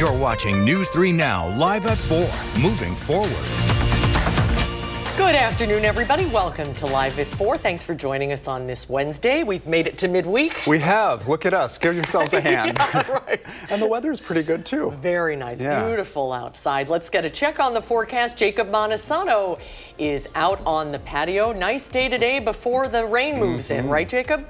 You're watching News 3 Now, live at 4, moving forward. Good afternoon, everybody. Welcome to Live at 4. Thanks for joining us on this Wednesday. We've made it to midweek. We have. Look at us. Give yourselves a hand. Yeah, right. And the weather's pretty good, too. Very nice. Yeah. Beautiful outside. Let's get a check on the forecast. Jacob Montesano is out on the patio. Nice day today before the rain moves in. Right, Jacob?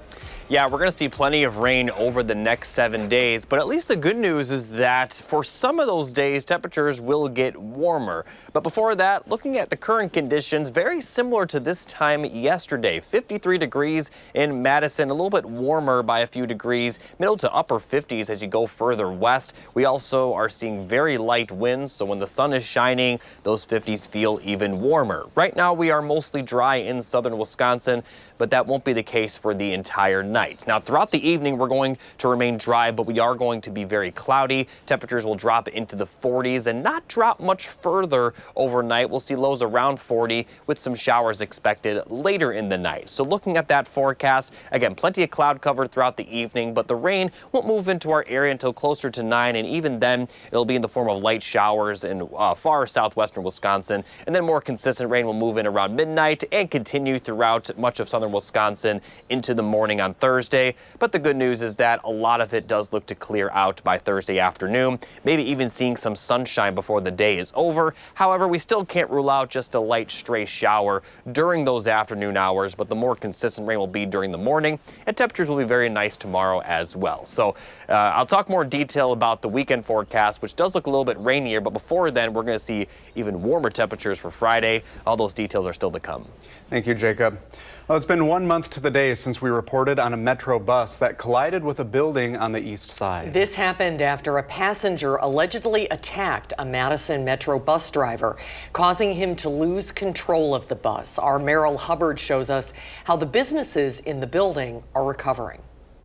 Yeah, we're going to see plenty of rain over the next 7 days, but at least the good news is that for some of those days, temperatures will get warmer. But before that, looking at the current conditions, very similar to this time yesterday. 53 degrees in Madison, a little bit warmer by a few degrees, middle to upper 50s as you go further west. We also are seeing very light winds, so when the sun is shining, those 50s feel even warmer. Right now, we are mostly dry in southern Wisconsin, but that won't be the case for the entire night. Now, throughout the evening, we're going to remain dry, but we are going to be very cloudy. Temperatures will drop into the 40s and not drop much further overnight. We'll see lows around 40 with some showers expected later in the night. So looking at that forecast, again, plenty of cloud cover throughout the evening, but the rain won't move into our area until closer to 9, and even then, it'll be in the form of light showers in far southwestern Wisconsin, and then more consistent rain will move in around midnight and continue throughout much of southern Wisconsin into the morning on Thursday. But the good news is that a lot of it does look to clear out by Thursday afternoon, maybe even seeing some sunshine before the day is over. However, we still can't rule out just a light stray shower during those afternoon hours, but the more consistent rain will be during the morning, and temperatures will be very nice tomorrow as well. So I'll talk more detail about the weekend forecast, which does look a little bit rainier, but before then, we're going to see even warmer temperatures for Friday. All those details are still to come. Thank you, Jacob. Well, it's been 1 month to the day since we reported on a Metro bus that collided with a building on the east side. This happened after a passenger allegedly attacked a Madison Metro bus driver, causing him to lose control of the bus. Our Merrill Hubbard shows us how the businesses in the building are recovering.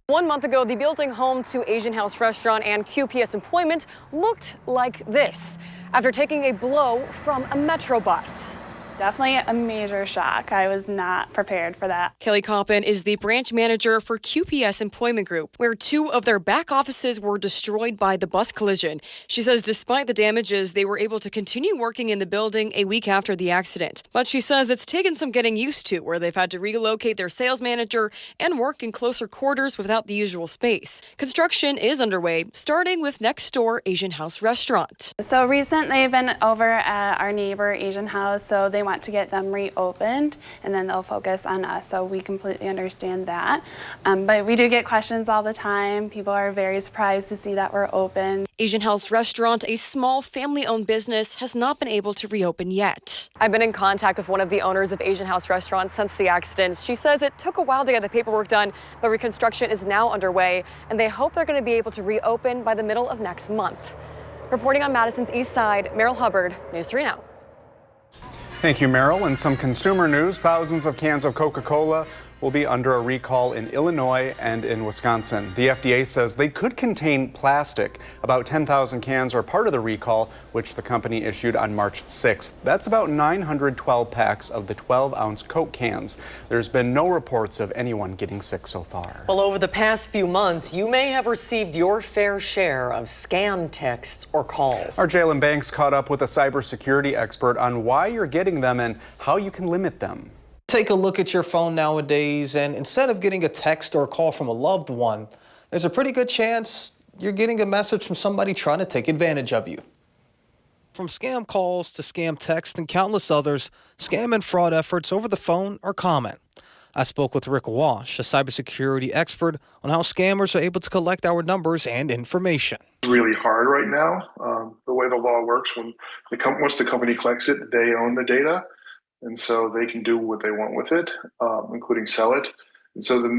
1 month ago, the building home to Asian House Restaurant and QPS Employment looked like this after taking a blow from a Metro bus. Definitely a major shock. I was not prepared for that. Kelly Coppin is the branch manager for QPS Employment Group, where 2 of their back offices were destroyed by the bus collision. She says despite the damages, they were able to continue working in the building a week after the accident. But she says it's taken some getting used to, where they've had to relocate their sales manager and work in closer quarters without the usual space. Construction is underway, starting with next door Asian House Restaurant. So recently I've been over at our neighbor Asian House, so they want to get them reopened and then they'll focus on us, so we completely understand that. But we do get questions all the time. People are very surprised to see that we're open. Asian House Restaurant, a small family-owned business, has not been able to reopen yet. I've been in contact with one of the owners of Asian House Restaurant since the accident. She says it took a while to get the paperwork done, but reconstruction is now underway, and they hope they're going to be able to reopen by the middle of next month. Reporting on Madison's east side, Merrill Hubbard, News 3 Now. Thank you, Merrill. And some consumer news. Thousands of cans of Coca-Cola will be under a recall in Illinois and in Wisconsin. The FDA says they could contain plastic. About 10,000 cans are part of the recall, which the company issued on March 6th. That's about 912 packs of the 12-ounce Coke cans. There's been no reports of anyone getting sick so far. Well, over the past few months, you may have received your fair share of scam texts or calls. Our Jalen Banks caught up with a cybersecurity expert on why you're getting them and how you can limit them. Take a look at your phone nowadays, and instead of getting a text or a call from a loved one, there's a pretty good chance you're getting a message from somebody trying to take advantage of you. From scam calls to scam texts and countless others, scam and fraud efforts over the phone are common. I spoke with Rick Walsh, a cybersecurity expert, on how scammers are able to collect our numbers and information. It's really hard right now. The way the law works, once the company collects it, they own the data. And so they can do what they want with it, including sell it. And so the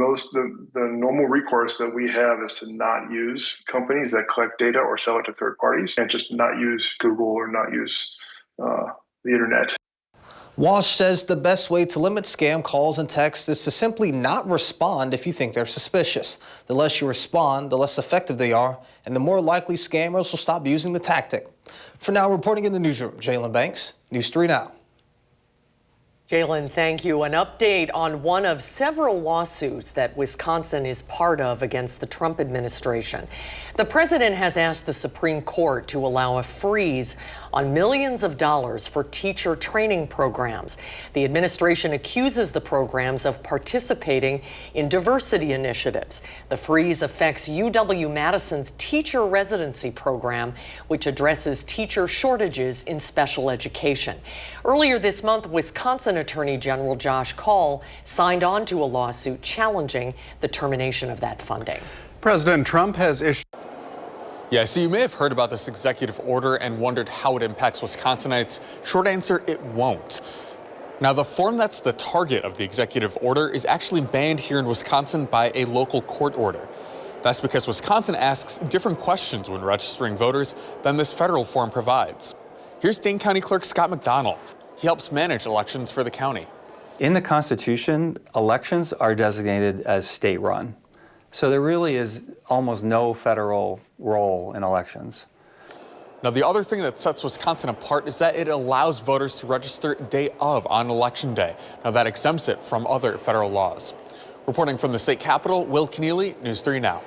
normal recourse that we have is to not use companies that collect data or sell it to third parties, and just not use Google or not use the internet. Walsh says the best way to limit scam calls and texts is to simply not respond if you think they're suspicious. The less you respond, the less effective they are, and the more likely scammers will stop using the tactic. For now, reporting in the newsroom, Jalen Banks, News 3 Now. Jalen, thank you. An update on one of several lawsuits that Wisconsin is part of against the Trump administration. The president has asked the Supreme Court to allow a freeze on millions of dollars for teacher training programs. The administration accuses the programs of participating in diversity initiatives. The freeze affects UW-Madison's teacher residency program, which addresses teacher shortages in special education. Earlier this month, Wisconsin Attorney General Josh Kaul signed on to a lawsuit challenging the termination of that funding. President Trump has issued. Yeah, so you may have heard about this executive order and wondered how it impacts Wisconsinites. Short answer, it won't. Now, the form that's the target of the executive order is actually banned here in Wisconsin by a local court order. That's because Wisconsin asks different questions when registering voters than this federal form provides. Here's Dane County Clerk Scott McDonald. He helps manage elections for the county. In the Constitution, elections are designated as state-run. So there really is almost no federal role in elections. Now, the other thing that sets Wisconsin apart is that it allows voters to register day of on Election Day. Now, that exempts it from other federal laws. Reporting from the state capitol, Will Keneally, News 3 Now.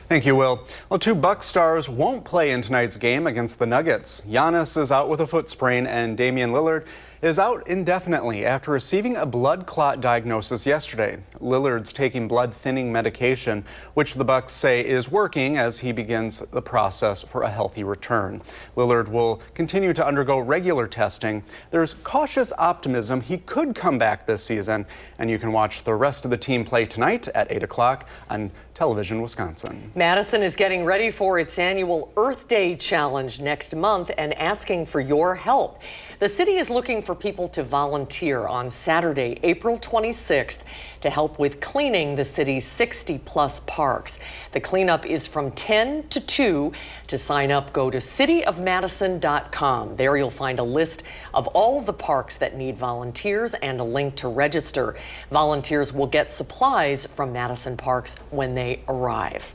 Thank you, Will. Well, two Bucks stars won't play in tonight's game against the Nuggets. Giannis is out with a foot sprain, and Damian Lillard is out indefinitely after receiving a blood clot diagnosis yesterday. Lillard's taking blood thinning medication, which the Bucks say is working as he begins the process for a healthy return. Lillard will continue to undergo regular testing. There's cautious optimism he could come back this season, and you can watch the rest of the team play tonight at 8 o'clock on Television Wisconsin. Madison is getting ready for its annual Earth Day Challenge next month and asking for your help. The city is looking for people to volunteer on Saturday, April 26th, to help with cleaning the city's 60-plus parks. The cleanup is from 10 to 2. To sign up, go to cityofmadison.com. There you'll find a list of all the parks that need volunteers and a link to register. Volunteers will get supplies from Madison Parks when they arrive.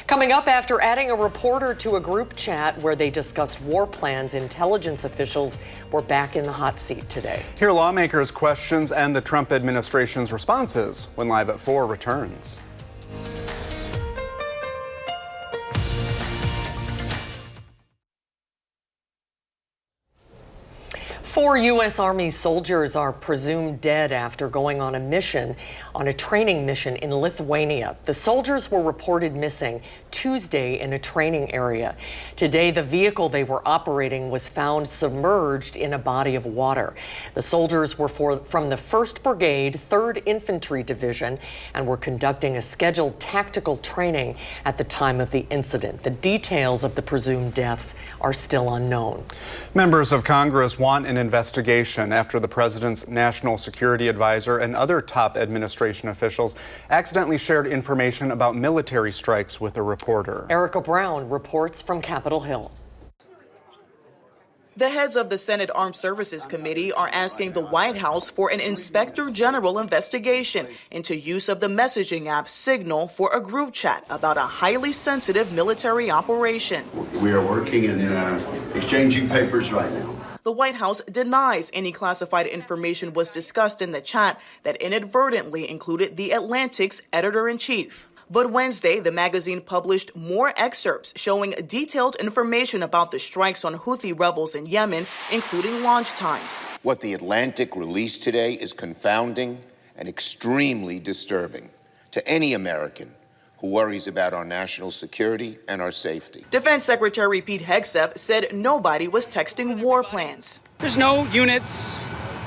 Coming up, after adding a reporter to a group chat where they discussed war plans, intelligence officials were back in the hot seat today. Hear lawmakers' questions and the Trump administration's responses when Live at 4 returns. 4 U.S. Army soldiers are presumed dead after going on a training mission in Lithuania. The soldiers were reported missing Tuesday in a training area. Today, the vehicle they were operating was found submerged in a body of water. The soldiers were from the 1st Brigade, 3rd Infantry Division, and were conducting a scheduled tactical training at the time of the incident. The details of the presumed deaths are still unknown. Members of Congress want an investigation after the president's national security advisor and other top administration officials accidentally shared information about military strikes with a reporter. Erica Brown reports from Capitol Hill. The heads of the Senate Armed Services Committee are asking the White House for an Inspector General investigation into use of the messaging app Signal for a group chat about a highly sensitive military operation. We are working and exchanging papers right now. The White House denies any classified information was discussed in the chat that inadvertently included The Atlantic's editor-in-chief. But Wednesday, the magazine published more excerpts showing detailed information about the strikes on Houthi rebels in Yemen, including launch times. What The Atlantic released today is confounding and extremely disturbing to any American who worries about our national security and our safety. Defense Secretary Pete Hegseth said nobody was texting war plans. There's no units,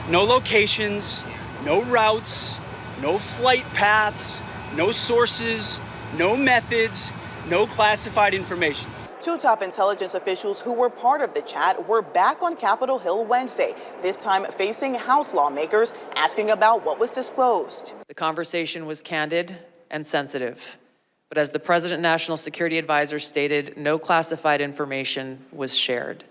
no locations, no routes, no flight paths, no sources, no methods, no classified information. Two top intelligence officials who were part of the chat were back on Capitol Hill Wednesday, this time facing House lawmakers asking about what was disclosed. The conversation was candid and sensitive, but as the President National Security Advisor stated, no classified information was shared.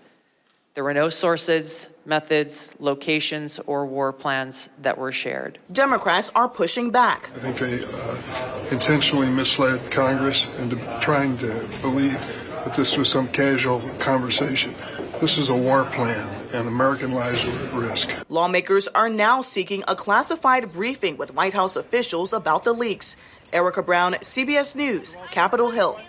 There were no sources, methods, locations, or war plans that were shared. Democrats are pushing back. I think they intentionally misled Congress into trying to believe that this was some casual conversation. This is a war plan, and American lives are at risk. Lawmakers are now seeking a classified briefing with White House officials about the leaks. Erica Brown, CBS News, Capitol Hill.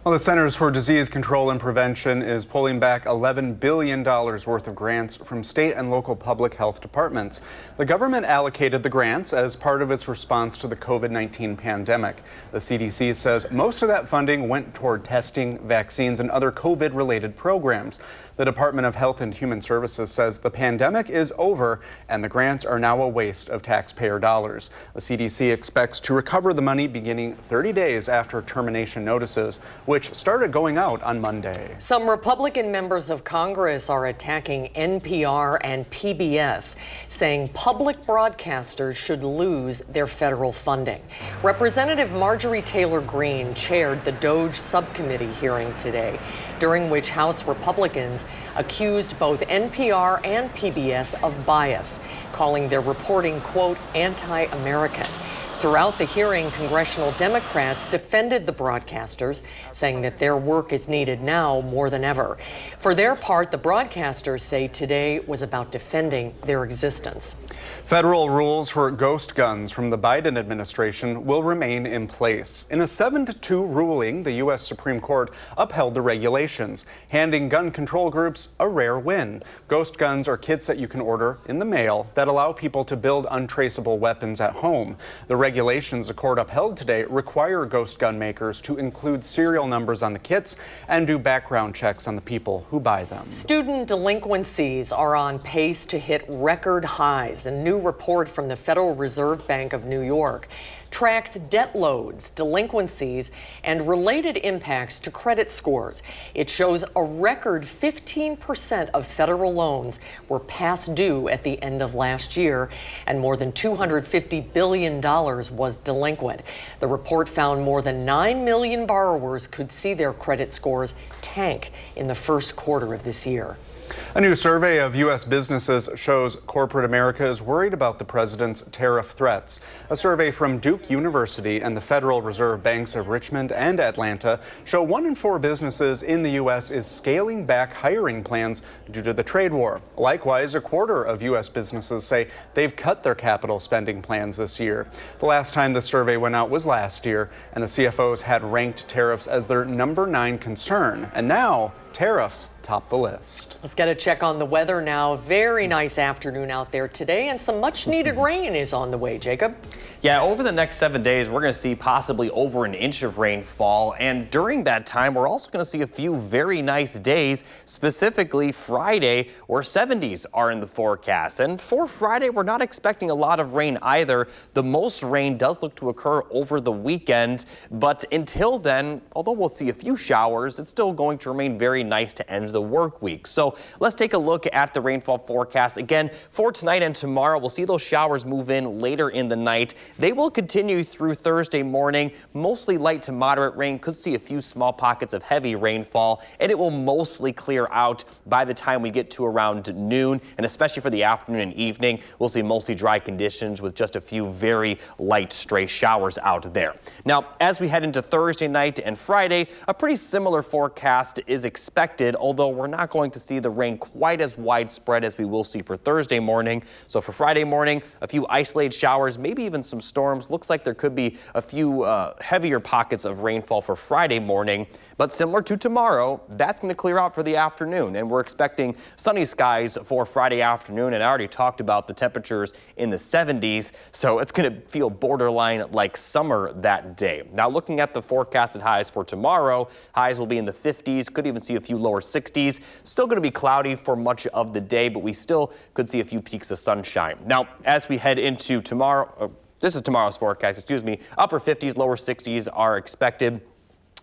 Well, the Centers for Disease Control and Prevention is pulling back $11 billion worth of grants from state and local public health departments. The government allocated the grants as part of its response to the COVID-19 pandemic. The CDC says most of that funding went toward testing, vaccines, and other COVID-related programs. The Department of Health and Human Services says the pandemic is over and the grants are now a waste of taxpayer dollars. The CDC expects to recover the money beginning 30 days after termination notices, which started going out on Monday. Some Republican members of Congress are attacking NPR and PBS, saying public broadcasters should lose their federal funding. Representative Marjorie Taylor Greene chaired the DOJ subcommittee hearing today, during which House Republicans accused both NPR and PBS of bias, calling their reporting, quote, anti-American. Throughout the hearing, congressional Democrats defended the broadcasters, saying that their work is needed now more than ever. For their part, the broadcasters say today was about defending their existence. Federal rules for ghost guns from the Biden administration will remain in place. In a 7-2 ruling, the U.S. Supreme Court upheld the regulations, handing gun control groups a rare win. Ghost guns are kits that you can order in the mail that allow people to build untraceable weapons at home. The regulations the court upheld today require ghost gun makers to include serial numbers on the kits and do background checks on the people who buy them. Student delinquencies are on pace to hit record highs. A new report from the Federal Reserve Bank of New York tracks debt loads, delinquencies, and related impacts to credit scores. It shows a record 15% of federal loans were past due at the end of last year, and more than $250 billion was delinquent. The report found more than 9 million borrowers could see their credit scores tank in the first quarter of this year. A new survey of U.S. businesses shows corporate America is worried about the president's tariff threats. A survey from Duke University and the Federal Reserve Banks of Richmond and Atlanta show 1 in 4 businesses in the U.S. is scaling back hiring plans due to the trade war. Likewise, a quarter of U.S. businesses say they've cut their capital spending plans this year. The last time the survey went out was last year, and the CFOs had ranked tariffs as their number 9 concern. And now, tariffs top the list. Let's get a check on the weather now. Very nice afternoon out there today, and some much needed rain is on the way, Jacob. Yeah, over the next 7 days, we're going to see possibly over 1 inch of rainfall. And during that time, we're also going to see a few very nice days, specifically Friday, where 70s are in the forecast. And for Friday, we're not expecting a lot of rain either. The most rain does look to occur over the weekend. But until then, although we'll see a few showers, it's still going to remain very nice to end the work week. So let's take a look at the rainfall forecast. Again, for tonight and tomorrow, we'll see those showers move in later in the night. They will continue through Thursday morning. Mostly light to moderate rain. Could see a few small pockets of heavy rainfall, and it will mostly clear out by the time we get to around noon, and especially for the afternoon and evening, we'll see mostly dry conditions with just a few very light stray showers out there. Now, as we head into Thursday night and Friday, a pretty similar forecast is expected, although we're not going to see the rain quite as widespread as we will see for Thursday morning. So for Friday morning, a few isolated showers, maybe even some storms. Looks like there could be a few heavier pockets of rainfall for Friday morning. But similar to tomorrow, that's going to clear out for the afternoon. And we're expecting sunny skies for Friday afternoon. And I already talked about the temperatures in the 70s. So it's going to feel borderline like summer that day. Now, looking at the forecasted highs for tomorrow, highs will be in the 50s. Could even see a few lower 60s. Still going to be cloudy for much of the day, but we still could see a few peaks of sunshine. Now, as we head into tomorrow, this is tomorrow's forecast, excuse me, upper 50s, lower 60s are expected.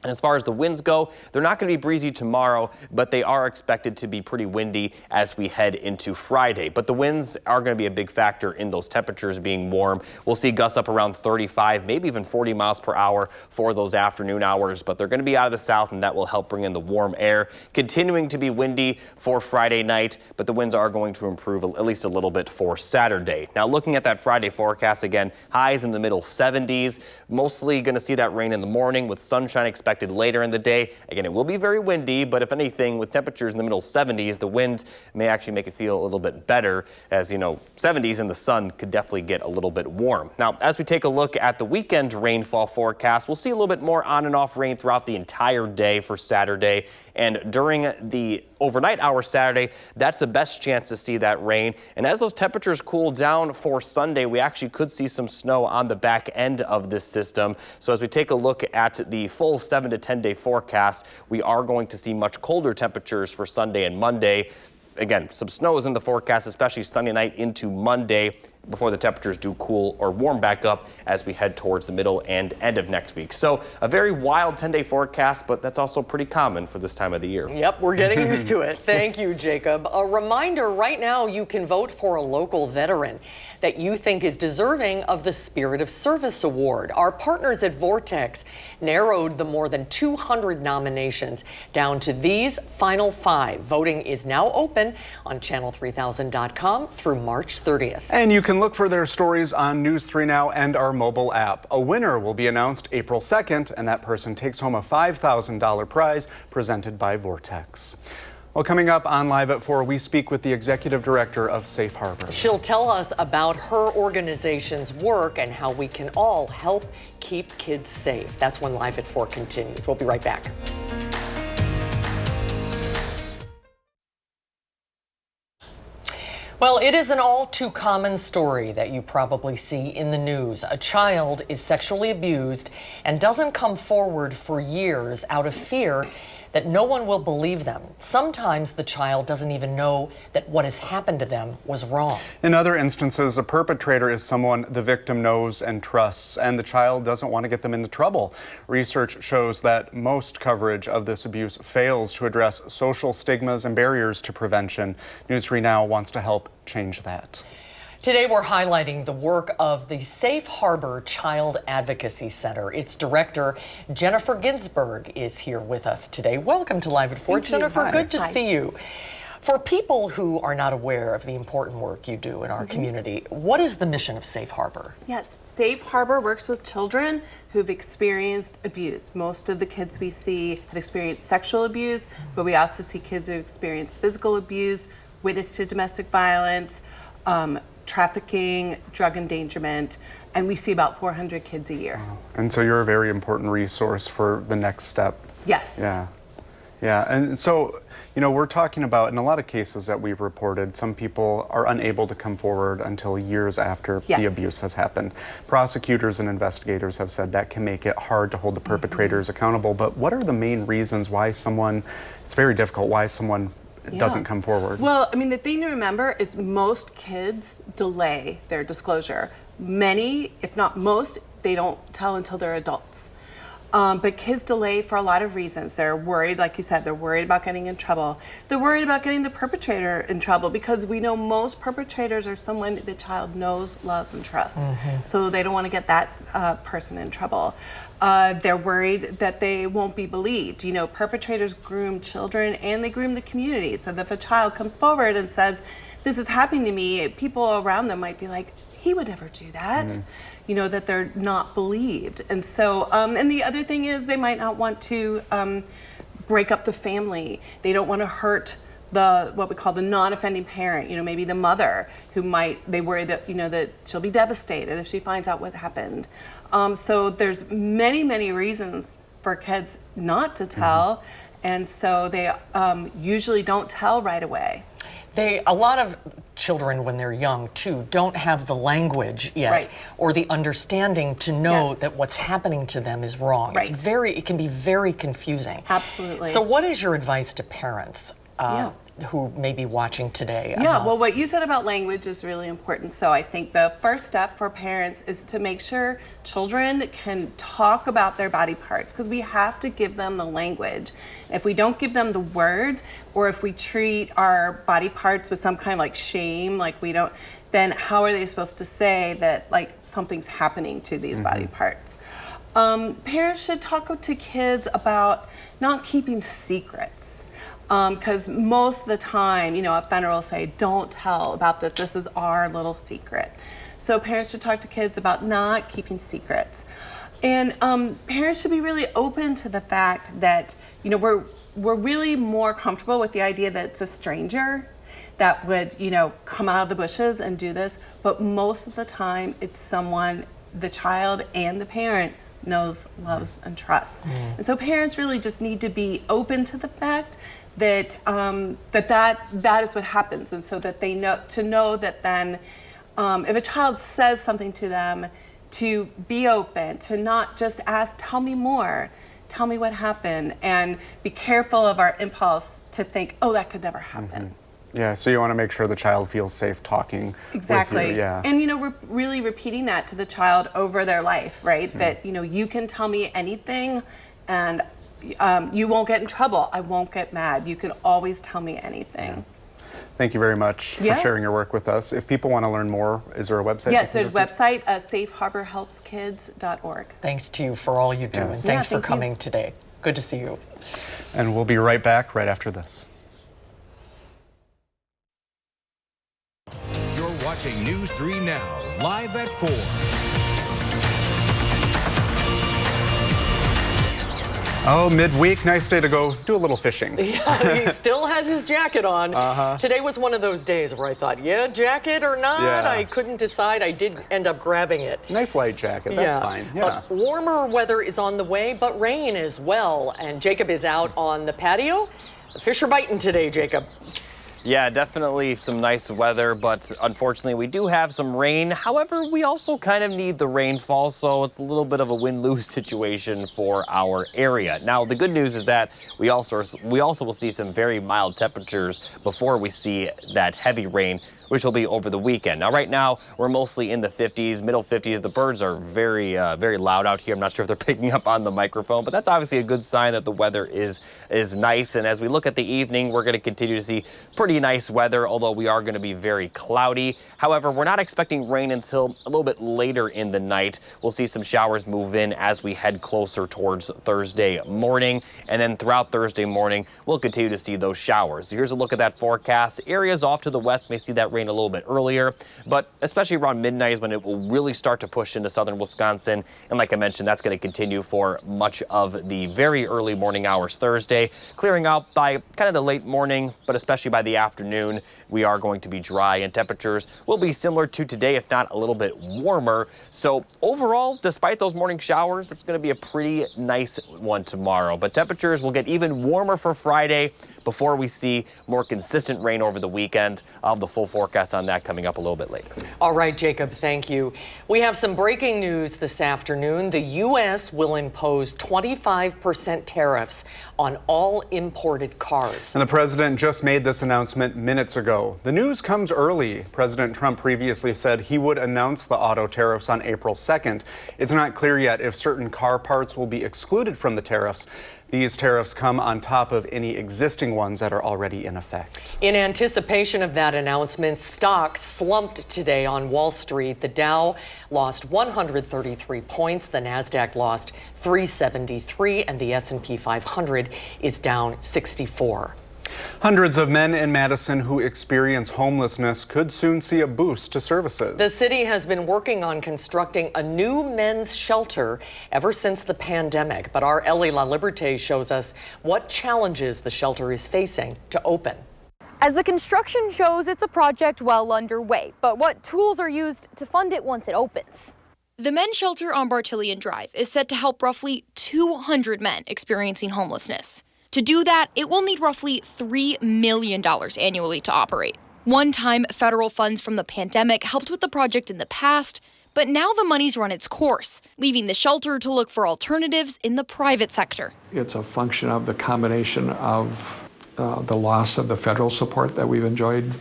And as far as the winds go, they're not going to be breezy tomorrow, but they are expected to be pretty windy as we head into Friday. But the winds are going to be a big factor in those temperatures being warm. We'll see gusts up around 35, maybe even 40 miles per hour for those afternoon hours, but they're going to be out of the south, and that will help bring in the warm air. Continuing to be windy for Friday night, but the winds are going to improve at least a little bit for Saturday. Now, looking at that Friday forecast again, highs in the middle 70s, mostly going to see that rain in the morning with sunshine expected expected later in the day. Again, it will be very windy, but if anything, with temperatures in the middle 70s, the wind may actually make it feel a little bit better. As you know, 70s and the sun could definitely get a little bit warm. Now, as we take a look at the weekend rainfall forecast, we'll see a little bit more on and off rain throughout the entire day for Saturday. And during the overnight hours Saturday, that's the best chance to see that rain. And as those temperatures cool down for Sunday, we actually could see some snow on the back end of this system. So as we take a look at the full 7 to 10 day forecast, we are going to see much colder temperatures for Sunday and Monday. Again, some snow is in the forecast, especially Sunday night into Monday, before the temperatures do cool or warm back up as we head towards the middle and end of next week. So a very wild 10-day forecast, but that's also pretty common for this time of the year. Yep, we're getting used to it. Thank you, Jacob. A reminder, right now you can vote for a local veteran that you think is deserving of the Spirit of Service Award. Our partners at Vortex narrowed the more than 200 nominations down to these final 5. Voting is now open on channel3000.com through March 30th. And you can look for their stories on News 3 Now and our mobile app. A winner will be announced April 2nd, and that person takes home a $5,000 prize presented by Vortex. Well, coming up on Live at 4, we speak with the executive director of Safe Harbor. She'll tell us about her organization's work and how we can all help keep kids safe. That's when Live at 4 continues. We'll be right back. Well, it is an all too common story that you probably see in the news. A child is sexually abused and doesn't come forward for years out of fear that no one will believe them. Sometimes the child doesn't even know that what has happened to them was wrong. In other instances, a perpetrator is someone the victim knows and trusts, and the child doesn't want to get them into trouble. Research shows that most coverage of this abuse fails to address social stigmas and barriers to prevention. News 3 Now wants to help change that. Today, we're highlighting the work of the Safe Harbor Child Advocacy Center. Its director, Jennifer Ginsburg, is here with us today. Welcome to Live at 4, Jennifer. Good to see you. For people who are not aware of the important work you do in our community, what is the mission of Safe Harbor? Yes, Safe Harbor works with children who've experienced abuse. Most of the kids we see have experienced sexual abuse, but we also see kids who experience physical abuse, witness to domestic violence, trafficking, drug endangerment, and we see about 400 kids a year. And so you're a very important resource for the next step. Yes. Yeah. Yeah, and so, you know, we're talking about, in a lot of cases that we've reported, some people are unable to come forward until years after the abuse has happened. Prosecutors and investigators have said that can make it hard to hold the perpetrators accountable, but what are the main reasons why it's very difficult, why someone doesn't come forward? Well, I mean, the thing to remember is most kids delay their disclosure. Many, if not most, they don't tell until they're adults. But kids delay for a lot of reasons. They're worried, like you said, they're worried about getting in trouble. They're worried about getting the perpetrator in trouble because we know most perpetrators are someone the child knows, loves, and trusts. So they don't want to get that person in trouble. They're worried that they won't be believed. You know, perpetrators groom children and they groom the community. So that if a child comes forward and says, this is happening to me, people around them might be like, he would never do that. You know, that they're not believed. And so, and the other thing is they might not want to break up the family. They don't want to hurt what we call the non-offending parent, you know, maybe the mother who they worry that, you know, that she'll be devastated if she finds out what happened. So there's many, many reasons for kids not to tell. And so they usually don't tell right away. A lot of children, when they're young, too, don't have the language yet or the understanding to know that what's happening to them is wrong. It can be very confusing. Absolutely. So what is your advice to parents who may be watching today? Well, what you said about language is really important. So I think the first step for parents is to make sure children can talk about their body parts, because we have to give them the language. If we don't give them the words, or if we treat our body parts with some kind of like shame, like we don't, then how are they supposed to say that like something's happening to these body parts? Parents should talk to kids about not keeping secrets. Because most of the time, you know, a offender will say, don't tell about this. This is our little secret. So parents should talk to kids about not keeping secrets. And parents should be really open to the fact that, we're really more comfortable with the idea that it's a stranger that would, come out of the bushes and do this. But most of the time, it's someone the child and the parent knows, loves, and trusts. And so parents really just need to be open to the fact that that is what happens, and so that they know that then if a child says something to them, to be open, to not just ask, tell me more, tell me what happened, and be careful of our impulse to think, oh, that could never happen. Yeah, so you want to make sure the child feels safe talking Exactly. with you. Yeah. And really repeating that to the child over their life, right? That you can tell me anything, and you won't get in trouble. I won't get mad. You can always tell me anything. Thank you very much for sharing your work with us. If people want to learn more, is there a website? Yes, there's a website, safeharborhelpskids.org. Thanks to you for all you do, and thanks for coming today. Good to see you. And we'll be right back right after this. You're watching News 3 Now, live at 4. Oh, midweek, nice day to go do a little fishing. Yeah, he still has his jacket on. Today was one of those days where I thought, jacket or not, I couldn't decide. I did end up grabbing it. Nice light jacket, that's fine. Yeah. But warmer weather is on the way, but rain as well. And Jacob is out on the patio. The fish are biting today, Jacob. Yeah, definitely some nice weather, but unfortunately we do have some rain. However, we also kind of need the rainfall, so it's a little bit of a win-lose situation for our area. Now, the good news is that we also will see some very mild temperatures before we see that heavy rain, which will be over the weekend. Now, right now, we're mostly in the 50s, middle 50s. The birds are very loud out here. I'm not sure if they're picking up on the microphone, but that's obviously a good sign that the weather is nice. And as we look at the evening, we're going to continue to see pretty nice weather, although we are going to be very cloudy. However, we're not expecting rain until a little bit later in the night. We'll see some showers move in as we head closer towards Thursday morning. And then throughout Thursday morning, we'll continue to see those showers. So here's a look at that forecast. Areas off to the west may see that rain a little bit earlier, but especially around midnight is when it will really start to push into southern Wisconsin. And like I mentioned, that's going to continue for much of the very early morning hours Thursday, clearing out by kind of the late morning, but especially by the afternoon, we are going to be dry and temperatures will be similar to today, if not a little bit warmer. So overall, despite those morning showers, it's going to be a pretty nice one tomorrow, but temperatures will get even warmer for Friday before we see more consistent rain over the weekend. I'll have the full forecast on that coming up a little bit later. All right, Jacob, thank you. We have some breaking news this afternoon. The U.S. will impose 25% tariffs on all imported cars. And the president just made this announcement minutes ago. The news comes early. President Trump previously said he would announce the auto tariffs on April 2nd. It's not clear yet if certain car parts will be excluded from the tariffs. These tariffs come on top of any existing ones that are already in effect. In anticipation of that announcement, stocks slumped today on Wall Street. The Dow lost 133 points, the Nasdaq lost 373, and the S&P 500 is down 64. Hundreds of men in Madison who experience homelessness could soon see a boost to services. The city has been working on constructing a new men's shelter ever since the pandemic, but our Ellie LaLiberte shows us what challenges the shelter is facing to open. As the construction shows, it's a project well underway, but what tools are used to fund it once it opens? The men's shelter on Bartillion Drive is set to help roughly 200 men experiencing homelessness. To do that, it will need roughly $3 million annually to operate. One-time federal funds from the pandemic helped with the project in the past, but now the money's run its course, leaving the shelter to look for alternatives in the private sector. It's a function of the combination of the loss of the federal support that we've enjoyed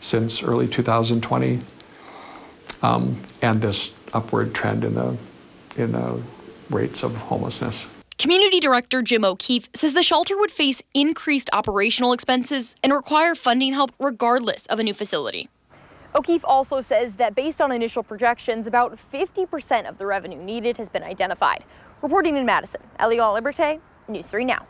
since early 2020, and this upward trend in the rates of homelessness. Community Director Jim O'Keefe says the shelter would face increased operational expenses and require funding help regardless of a new facility. O'Keefe also says that based on initial projections, about 50% of the revenue needed has been identified. Reporting in Madison, Ellie LaLiberte, News 3 Now.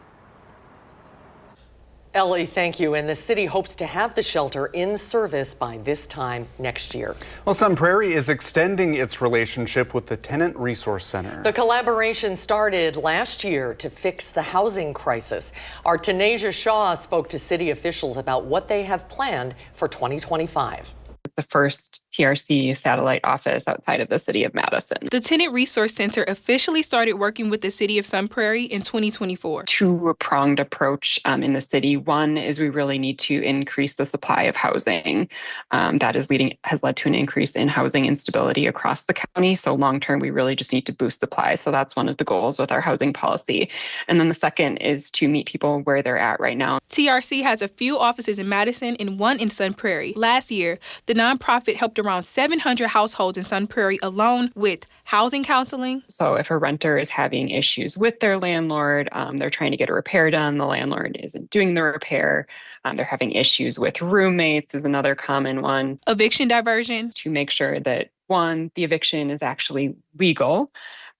Ellie, thank you. And the city hopes to have the shelter in service by this time next year. Well, Sun Prairie is extending its relationship with the Tenant Resource Center. The collaboration started last year to fix the housing crisis. Our Tanisha Shaw spoke to city officials about what they have planned for 2025. The first TRC satellite office outside of the city of Madison. The Tenant Resource Center officially started working with the city of Sun Prairie in 2024. Two-pronged approach in the city. One is we really need to increase the supply of housing. That has led to an increase in housing instability across the county. So long-term, we really just need to boost supply. So that's one of the goals with our housing policy. And then the second is to meet people where they're at right now. TRC has a few offices in Madison and one in Sun Prairie. Last year, the nonprofit helped around 700 households in Sun Prairie alone with housing counseling. So if a renter is having issues with their landlord, they're trying to get a repair done, the landlord isn't doing the repair, they're having issues with roommates is another common one. Eviction diversion. To make sure that, one, the eviction is actually legal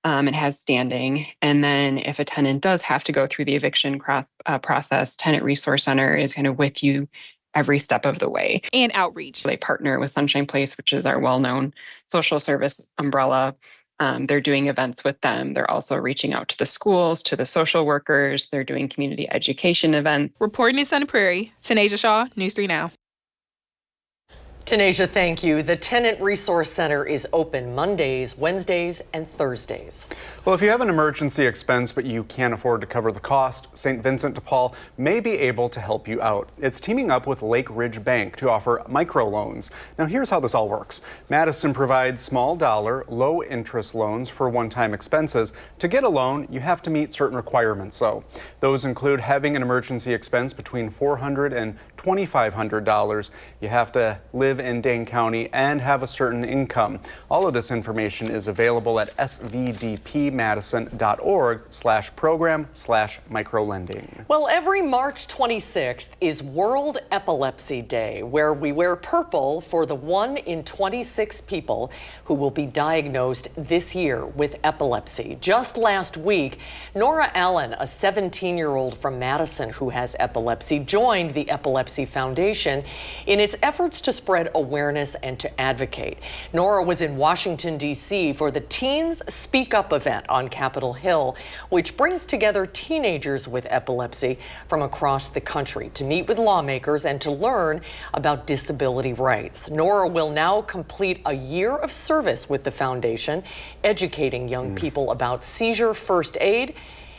and has standing. And then if a tenant does have to go through the eviction process, Tenant Resource Center is kind of with you every step of the way. And outreach. They partner with Sunshine Place, which is our well-known social service umbrella. They're doing events with them. They're also reaching out to the schools, to the social workers. They're doing community education events. Reporting in Sun Prairie, Tanisha Shaw, News 3 Now. Tanisha, thank you. The Tenant Resource Center is open Mondays, Wednesdays, and Thursdays. Well, if you have an emergency expense but you can't afford to cover the cost, St. Vincent de Paul may be able to help you out. It's teaming up with Lake Ridge Bank to offer microloans. Now, here's how this all works. Madison provides small dollar, low interest loans for one-time expenses. To get a loan, you have to meet certain requirements, though. Those include having an emergency expense between $400 and $2,500. You have to live in Dane County and have a certain income. All of this information is available at svdpmadison.org/program/microlending. Well, every March 26th is World Epilepsy Day, where we wear purple for the 1 in 26 people who will be diagnosed this year with epilepsy. Just last week, Nora Allen, a 17-year-old from Madison who has epilepsy, joined the Epilepsy Foundation in its efforts to spread awareness and to advocate. Nora was in Washington, D.C. for the Teens Speak Up event on Capitol Hill, which brings together teenagers with epilepsy from across the country to meet with lawmakers and to learn about disability rights. Nora will now complete a year of service with the foundation, educating young people about seizure first aid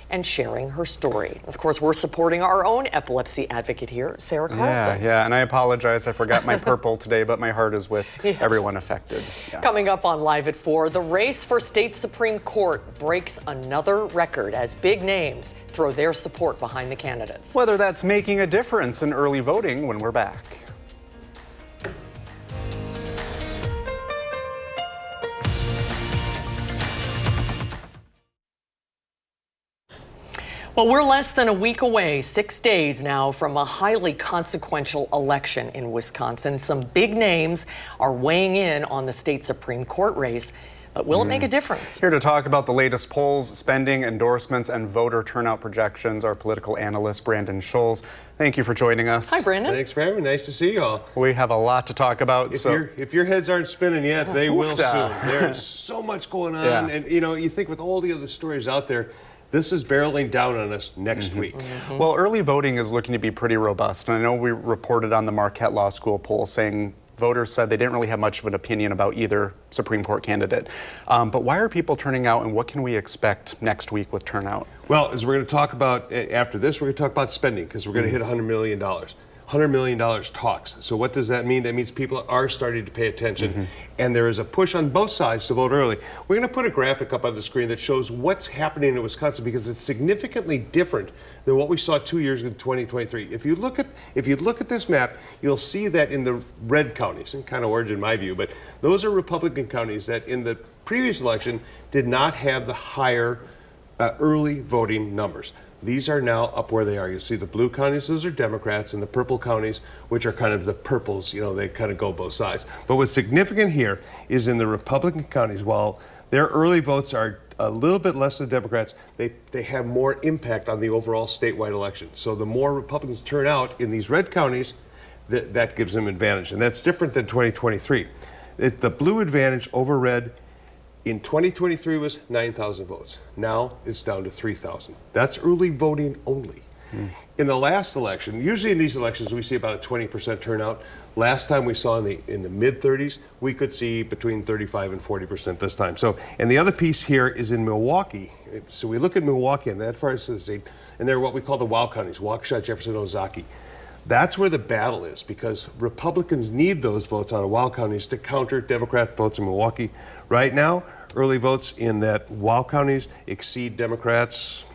and sharing her story. Of course, we're supporting our own epilepsy advocate here, Sarah Carlson. Yeah, and I apologize, I forgot my purple today, but my heart is with everyone affected. Yeah. Coming up on Live at 4, the race for state Supreme Court breaks another record as big names throw their support behind the candidates. Whether that's making a difference in early voting when we're back. Well, we're less than a week away, 6 days now, from a highly consequential election in Wisconsin. Some big names are weighing in on the state Supreme Court race. But will it make a difference? Here to talk about the latest polls, spending, endorsements, and voter turnout projections, our political analyst, Brandon Scholes. Thank you for joining us. Hi, Brandon. Thanks for having me. Nice to see you all. We have a lot to talk about. If your heads aren't spinning yet, they will soon. There's so much going on. And, you think with all the other stories out there, this is barreling down on us next week. Well, early voting is looking to be pretty robust. And I know we reported on the Marquette Law School poll saying voters said they didn't really have much of an opinion about either Supreme Court candidate. But why are people turning out, and what can we expect next week with turnout? Well, as we're going to talk about after this, we're going to talk about spending because we're going to hit $100 million. $100 million talks. So what does that mean? That means people are starting to pay attention. And there is a push on both sides to vote early. We're going to put a graphic up on the screen that shows what's happening in Wisconsin because it's significantly different than what we saw 2 years ago in 2023. If you look at this map, you'll see that in the red counties, and kind of orange in my view, but those are Republican counties that in the previous election did not have the higher early voting numbers. These are now up where they are. You see the blue counties, those are Democrats, and the purple counties, which are kind of the purples, they kind of go both sides. But what's significant here is in the Republican counties, while their early votes are a little bit less than Democrats, they have more impact on the overall statewide election. So the more Republicans turn out in these red counties, that gives them advantage. And that's different than 2023. The blue advantage over red in 2023 was 9,000 votes. Now it's down to 3,000. That's early voting only. In the last election, usually in these elections we see about a 20% turnout. Last time we saw in the mid-30s, we could see between 35 and 40% this time. So, and the other piece here is in Milwaukee. So we look at Milwaukee and that far as the state, and they're what we call the WOW counties, Waukesha, Jefferson, Ozaukee. That's where the battle is, because Republicans need those votes out of WOW counties to counter Democrat votes in Milwaukee. Right now, early votes in that WOW counties exceed Democrats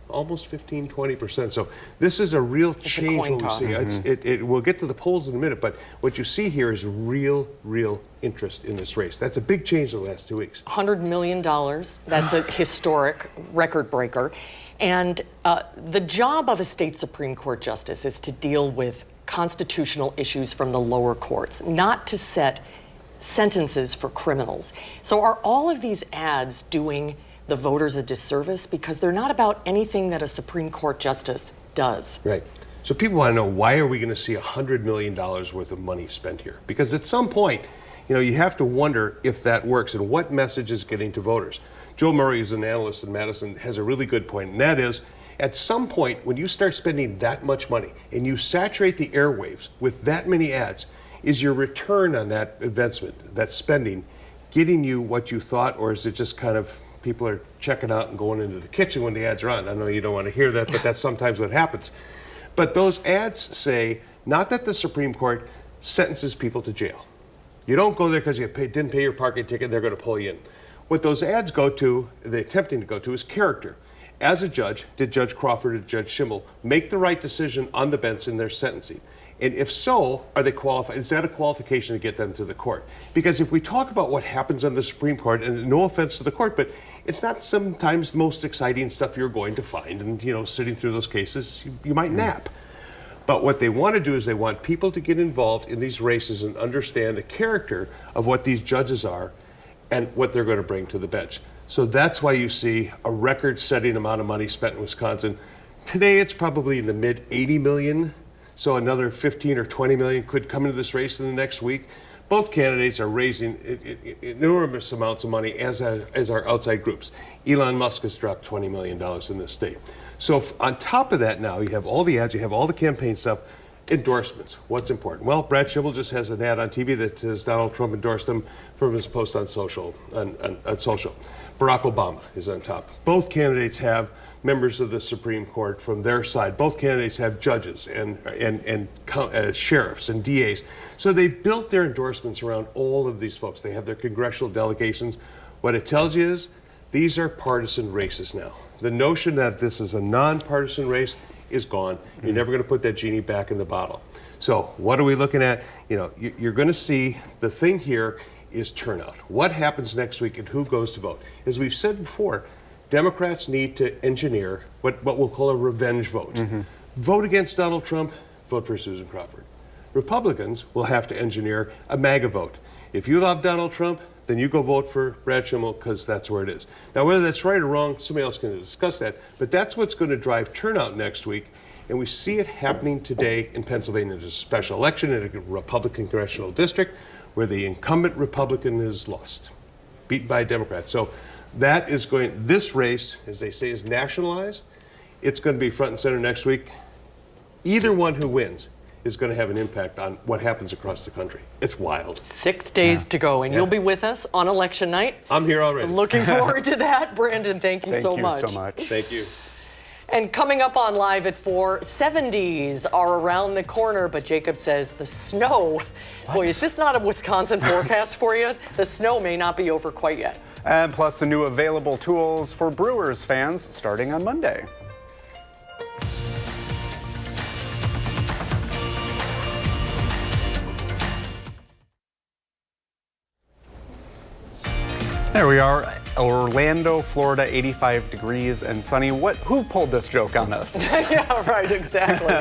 almost 15-20%. So this is a real change what we see. We'll get to the polls in a minute, but what you see here is real interest in this race. That's a big change in the last 2 weeks. $100 million, that's a historic record breaker. And the job of a state Supreme Court justice is to deal with constitutional issues from the lower courts, not to set sentences for criminals. So are all of these ads doing the voters a disservice because they're not about anything that a Supreme Court justice does? Right. So people want to know, why are we going to see $100 million worth of money spent here? Because at some point, you have to wonder if that works and what message is getting to voters. Joe Murray, who's an analyst in Madison, has a really good point, and that is, at some point, when you start spending that much money and you saturate the airwaves with that many ads, is your return on that investment, that spending, getting you what you thought, or is it just kind of people are checking out and going into the kitchen when the ads are on? I know you don't want to hear that, but that's sometimes what happens. But those ads say, not that the Supreme Court sentences people to jail. You don't go there because you didn't pay your parking ticket, they're going to pull you in. What those ads go to, they're attempting to go to, is character. As a judge, did Judge Crawford or Judge Schimmel make the right decision on the bench in their sentencing? And if so, are they qualified? Is that a qualification to get them to the court? Because if we talk about what happens on the Supreme Court, and no offense to the court, but it's not sometimes the most exciting stuff you're going to find. And, sitting through those cases, you might nap. But what they want to do is they want people to get involved in these races and understand the character of what these judges are and what they're going to bring to the bench. So that's why you see a record-setting amount of money spent in Wisconsin. Today, it's probably in the mid-80 million. So another 15 or 20 million could come into this race in the next week. Both candidates are raising enormous amounts of money, as are outside groups. Elon Musk has dropped $20 million in this state. So on top of that now, you have all the ads, you have all the campaign stuff, endorsements. What's important? Well, Brad Schimmel just has an ad on TV that says Donald Trump endorsed him from his post on social. Barack Obama is on top. Both candidates have members of the Supreme Court from their side. Both candidates have judges and sheriffs and DAs. So they've built their endorsements around all of these folks. They have their congressional delegations. What it tells you is these are partisan races now. The notion that this is a nonpartisan race is gone. You're never going to put that genie back in the bottle. So what are we looking at? You're going to see the thing here is turnout. What happens next week and who goes to vote? As we've said before, Democrats need to engineer what we'll call a revenge vote. Vote against Donald Trump, vote for Susan Crawford. Republicans will have to engineer a MAGA vote. If you love Donald Trump, then you go vote for Brad Schimmel because that's where it is. Now, whether that's right or wrong, somebody else can discuss that, but that's what's going to drive turnout next week, and we see it happening today in Pennsylvania. There's a special election in a Republican congressional district where the incumbent Republican is lost, beaten by a Democrat. So that is this race, as they say, is nationalized. It's going to be front and center next week. Either one who wins is going to have an impact on what happens across the country. It's wild. 6 days to go, and you'll be with us on election night. I'm here already. Looking forward to that. Brandon, thank you so much. Thank you so much. Thank you. And coming up on Live at 4, 70s are around the corner, but Jacob says the snow. Boy, is this not a Wisconsin forecast for you? The snow may not be over quite yet. And plus the new available tools for Brewers fans starting on Monday. There we are, Orlando, Florida, 85 degrees and sunny. Who pulled this joke on us? Yeah, right, exactly.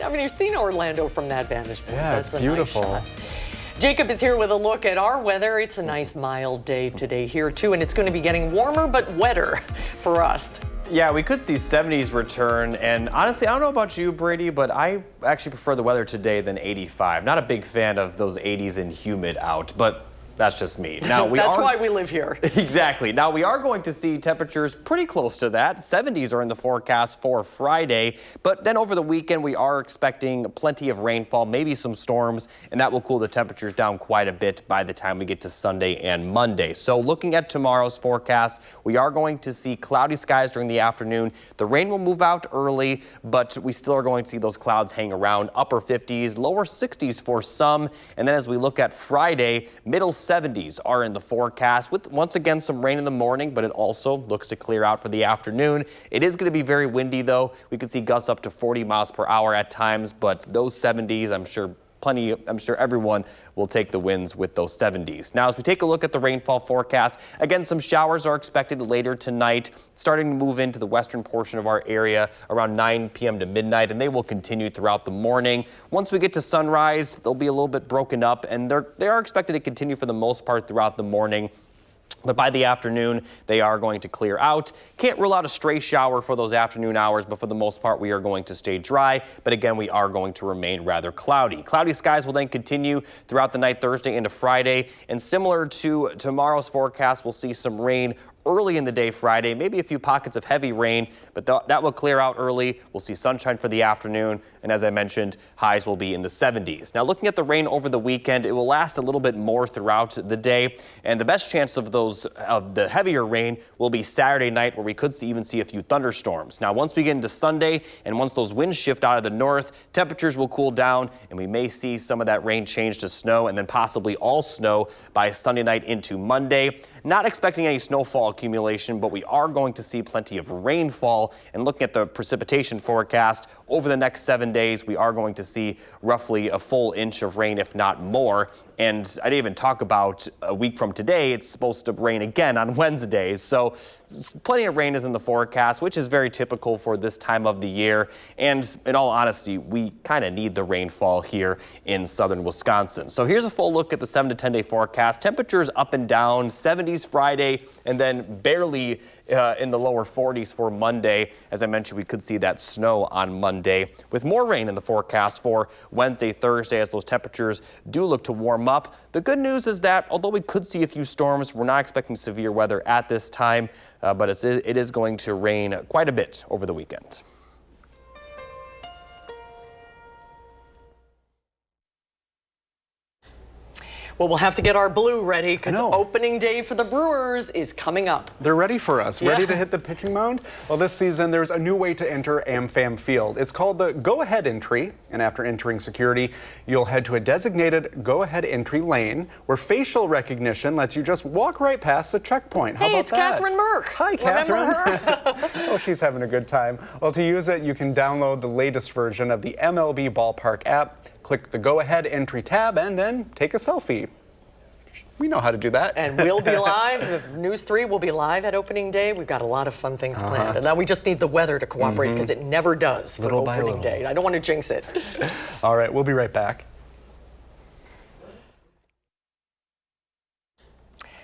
I mean, you've seen Orlando from that vantage point. Yeah, That's it's beautiful. Nice shot. Jacob is here with a look at our weather. It's a nice mild day today here too, and it's going to be getting warmer but wetter for us. Yeah, we could see 70s return, and honestly, I don't know about you, Brady, but I actually prefer the weather today than 85. Not a big fan of those 80s and humid out, but that's just me. Now That's why we live here. Exactly. Now we are going to see temperatures pretty close to that. 70s are in the forecast for Friday, but then over the weekend we are expecting plenty of rainfall, maybe some storms, and that will cool the temperatures down quite a bit by the time we get to Sunday and Monday. So looking at tomorrow's forecast, we are going to see cloudy skies during the afternoon. The rain will move out early, but we still are going to see those clouds hang around, upper 50s, lower 60s for some. And then as we look at Friday, middle 70s are in the forecast with once again some rain in the morning, but it also looks to clear out for the afternoon. It is going to be very windy though. We could see gusts up to 40 miles per hour at times, but those 70s, I'm sure everyone will take the winds with those 70s. Now, as we take a look at the rainfall forecast, again, some showers are expected later tonight, starting to move into the western portion of our area around 9 p.m. to midnight, and they will continue throughout the morning. Once we get to sunrise, they'll be a little bit broken up, and they are expected to continue for the most part throughout the morning. But by the afternoon, they are going to clear out. Can't rule out a stray shower for those afternoon hours, but for the most part, we are going to stay dry. But again, we are going to remain rather cloudy. Cloudy skies will then continue throughout the night, Thursday into Friday. And similar to tomorrow's forecast, we'll see some rain early in the day Friday, maybe a few pockets of heavy rain, but that will clear out early. We'll see sunshine for the afternoon, and as I mentioned, highs will be in the 70s. Now, looking at the rain over the weekend, it will last a little bit more throughout the day, and the best chance of the heavier rain will be Saturday night, where we could even see a few thunderstorms. Now, once we get into Sunday, and once those winds shift out of the north, temperatures will cool down, and we may see some of that rain change to snow, and then possibly all snow by Sunday night into Monday. Not expecting any snowfall accumulation, but we are going to see plenty of rainfall. And looking at the precipitation forecast, over the next 7 days, we are going to see roughly a full inch of rain, if not more. And I didn't even talk about a week from today. It's supposed to rain again on Wednesday. So plenty of rain is in the forecast, which is very typical for this time of the year. And in all honesty, we kind of need the rainfall here in southern Wisconsin. So here's a full look at the 7 to 10 day forecast. Temperatures up and down, 70s Friday, and then barely in the lower 40s for Monday. As I mentioned, we could see that snow on Monday, with more rain in the forecast for Wednesday, Thursday, as those temperatures do look to warm up. The good news is that although we could see a few storms, we're not expecting severe weather at this time, but it is going to rain quite a bit over the weekend. Well, we'll have to get our blue ready because opening day for the Brewers is coming up. They're ready for us, ready to hit the pitching mound. Well, this season, there's a new way to enter AmFam Field. It's called the Go Ahead Entry, and after entering security, you'll head to a designated Go Ahead Entry lane where facial recognition lets you just walk right past the checkpoint. How about that? Hey, it's Catherine Merck. Hi, Catherine. Remember her? Oh, she's having a good time. Well, to use it, you can download the latest version of the MLB Ballpark app. Click the Go Ahead Entry tab and then take a selfie. We know how to do that. And we'll be live. News 3 will be live at opening day. We've got a lot of fun things planned. And now we just need the weather to cooperate because it never does for opening day. I don't want to jinx it. All right, we'll be right back.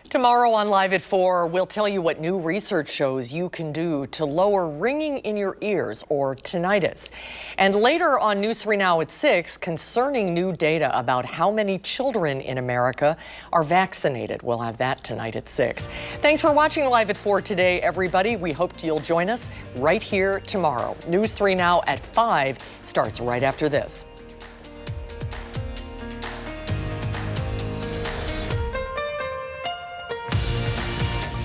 Tomorrow on Live at 4, we'll tell you what new research shows you can do to lower ringing in your ears or tinnitus. And later on News 3 Now at 6, concerning new data about how many children in America are vaccinated. We'll have that tonight at 6. Thanks for watching Live at 4 today, everybody. We hope you'll join us right here tomorrow. News 3 Now at 5 starts right after this.